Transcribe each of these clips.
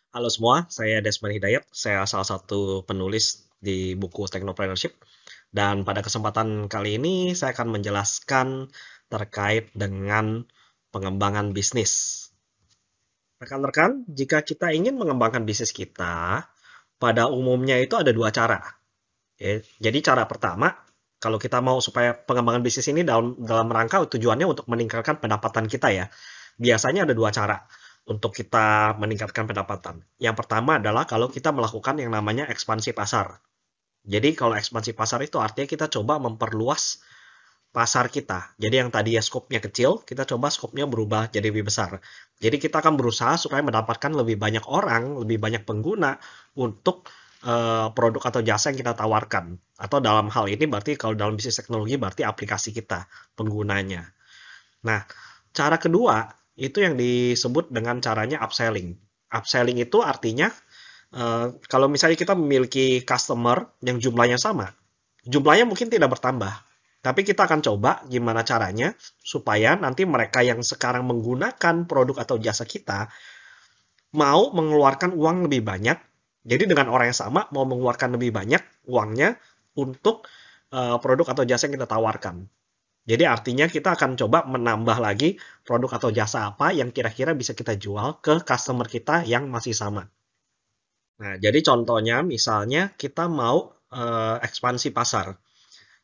Halo semua, saya Desmond Hidayat. Saya salah satu penulis di buku Technopreneurship. Dan pada kesempatan kali ini saya akan menjelaskan terkait dengan pengembangan bisnis. Rekan-rekan, jika kita ingin mengembangkan bisnis kita, pada umumnya itu ada dua cara. Ya. Jadi cara pertama, kalau kita mau supaya pengembangan bisnis ini dalam rangka tujuannya untuk meningkatkan pendapatan kita ya. Biasanya ada dua cara untuk kita meningkatkan pendapatan. Yang pertama adalah kalau kita melakukan yang namanya ekspansi pasar. Jadi kalau ekspansi pasar itu artinya kita coba memperluas pasar kita. Jadi yang tadi ya skopnya kecil, kita coba skopnya berubah jadi lebih besar. Jadi kita akan berusaha supaya mendapatkan lebih banyak orang, lebih banyak pengguna untuk produk atau jasa yang kita tawarkan. Atau dalam hal ini berarti kalau dalam bisnis teknologi berarti aplikasi kita, penggunanya. Nah, cara kedua itu yang disebut dengan caranya upselling. Upselling itu artinya kalau misalnya kita memiliki customer yang jumlahnya sama, jumlahnya mungkin tidak bertambah, tapi kita akan coba gimana caranya supaya nanti mereka yang sekarang menggunakan produk atau jasa kita mau mengeluarkan uang lebih banyak. Jadi dengan orang yang sama mau mengeluarkan lebih banyak uangnya untuk produk atau jasa yang kita tawarkan. Jadi artinya kita akan coba menambah lagi produk atau jasa apa yang kira-kira bisa kita jual ke customer kita yang masih sama. Nah, jadi contohnya misalnya kita mau ekspansi pasar.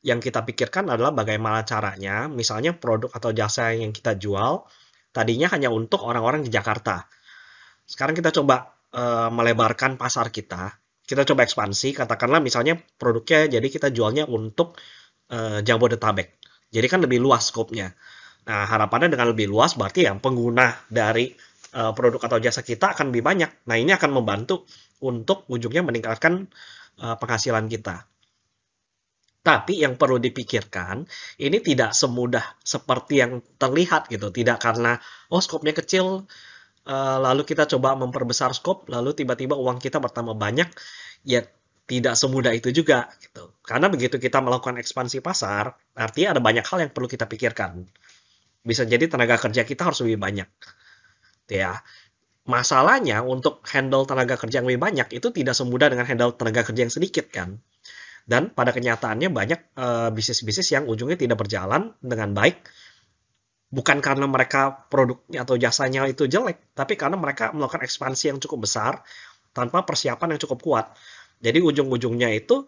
Yang kita pikirkan adalah bagaimana caranya, misalnya produk atau jasa yang kita jual tadinya hanya untuk orang-orang di Jakarta. Sekarang kita coba melebarkan pasar kita. Kita coba ekspansi, katakanlah misalnya produknya jadi kita jualnya untuk Jabodetabek. Jadi kan lebih luas skopnya. Nah, harapannya dengan lebih luas berarti yang pengguna dari produk atau jasa kita akan lebih banyak. Nah, ini akan membantu untuk ujungnya meningkatkan penghasilan kita. Tapi yang perlu dipikirkan, ini tidak semudah seperti yang terlihat gitu. Tidak karena, oh skopnya kecil, lalu kita coba memperbesar skop, lalu tiba-tiba uang kita bertambah banyak. Ya tidak semudah itu juga gitu. Karena begitu kita melakukan ekspansi pasar, artinya ada banyak hal yang perlu kita pikirkan. Bisa jadi tenaga kerja kita harus lebih banyak. Ya, masalahnya untuk handle tenaga kerja yang lebih banyak itu tidak semudah dengan handle tenaga kerja yang sedikit kan. Dan pada kenyataannya banyak bisnis-bisnis yang ujungnya tidak berjalan dengan baik, bukan karena mereka produknya atau jasanya itu jelek, tapi karena mereka melakukan ekspansi yang cukup besar tanpa persiapan yang cukup kuat. Jadi ujung-ujungnya itu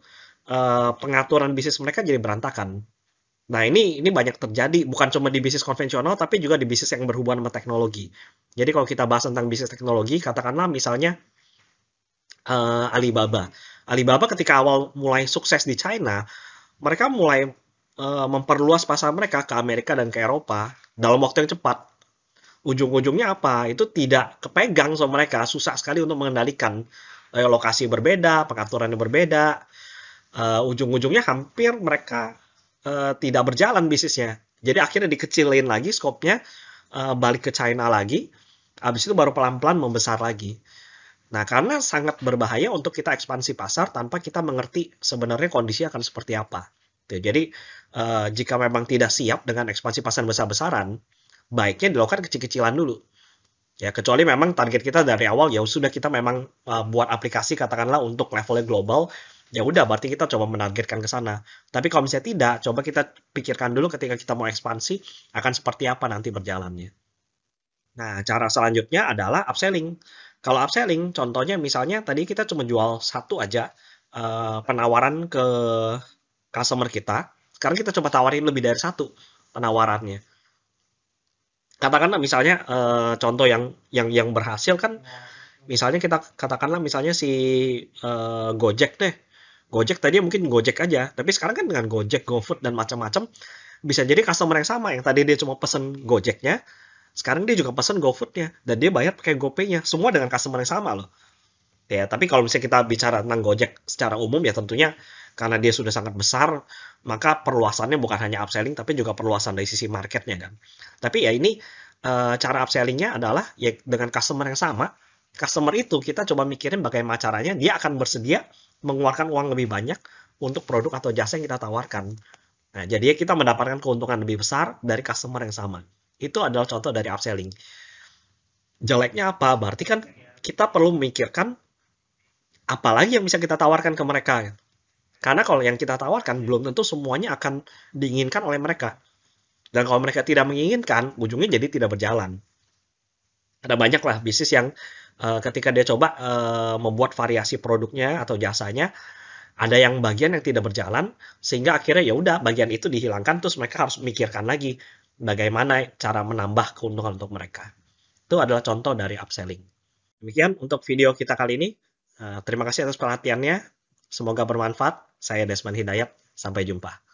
pengaturan bisnis mereka jadi berantakan. Nah, ini banyak terjadi bukan cuma di bisnis konvensional tapi juga di bisnis yang berhubungan sama teknologi. Jadi kalau kita bahas tentang bisnis teknologi, katakanlah misalnya Alibaba. Alibaba ketika awal mulai sukses di China, mereka mulai memperluas pasar mereka ke Amerika dan ke Eropa dalam waktu yang cepat. Ujung-ujungnya apa? Itu tidak kepegang sama mereka, susah sekali untuk mengendalikan lokasi berbeda, pengaturannya berbeda. Ujung-ujungnya hampir mereka tidak berjalan bisnisnya. Jadi akhirnya dikecilin lagi skopnya, balik ke China lagi, habis itu baru pelan-pelan membesar lagi. Nah, karena sangat berbahaya untuk kita ekspansi pasar tanpa kita mengerti sebenarnya kondisi akan seperti apa. Tuh, jadi, jika memang tidak siap dengan ekspansi pasar besar-besaran, baiknya dilakukan kecil-kecilan dulu. Ya, kecuali memang target kita dari awal ya sudah kita memang buat aplikasi katakanlah untuk levelnya global, ya udah berarti kita coba menargetkan ke sana. Tapi kalau misalnya tidak, coba kita pikirkan dulu ketika kita mau ekspansi akan seperti apa nanti berjalannya. Nah, cara selanjutnya adalah upselling. Kalau upselling, contohnya misalnya tadi kita cuma jual satu aja penawaran ke customer kita. Sekarang kita coba tawarin lebih dari satu penawarannya. Katakanlah misalnya contoh yang berhasil kan, misalnya kita katakanlah misalnya si Gojek deh. Gojek tadi mungkin Gojek aja, tapi sekarang kan dengan Gojek, GoFood dan macam-macam bisa jadi customer yang sama yang tadi dia cuma pesen Gojeknya, sekarang dia juga pesen GoFoodnya dan dia bayar pakai GoPay-nya, semua dengan customer yang sama loh. Ya, tapi kalau misalnya kita bicara tentang Gojek secara umum ya tentunya karena dia sudah sangat besar, maka perluasannya bukan hanya upselling tapi juga perluasan dari sisi marketnya kan. Tapi ya ini cara upsellingnya adalah ya dengan customer yang sama, customer itu kita coba mikirin bagaimana caranya dia akan bersedia mengeluarkan uang lebih banyak untuk produk atau jasa yang kita tawarkan. Nah, jadi kita mendapatkan keuntungan lebih besar dari customer yang sama. Itu adalah contoh dari upselling. Jeleknya apa? Berarti kan kita perlu memikirkan apa lagi yang bisa kita tawarkan ke mereka. Karena kalau yang kita tawarkan belum tentu semuanya akan diinginkan oleh mereka. Dan kalau mereka tidak menginginkan, ujungnya jadi tidak berjalan. Ada banyak lah bisnis yang ketika dia coba membuat variasi produknya atau jasanya, ada yang bagian yang tidak berjalan, sehingga akhirnya ya udah bagian itu dihilangkan, terus mereka harus memikirkan lagi bagaimana cara menambah keuntungan untuk mereka. Itu adalah contoh dari upselling. Demikian untuk video kita kali ini. Terima kasih atas perhatiannya. Semoga bermanfaat. Saya Desmond Hidayat. Sampai jumpa.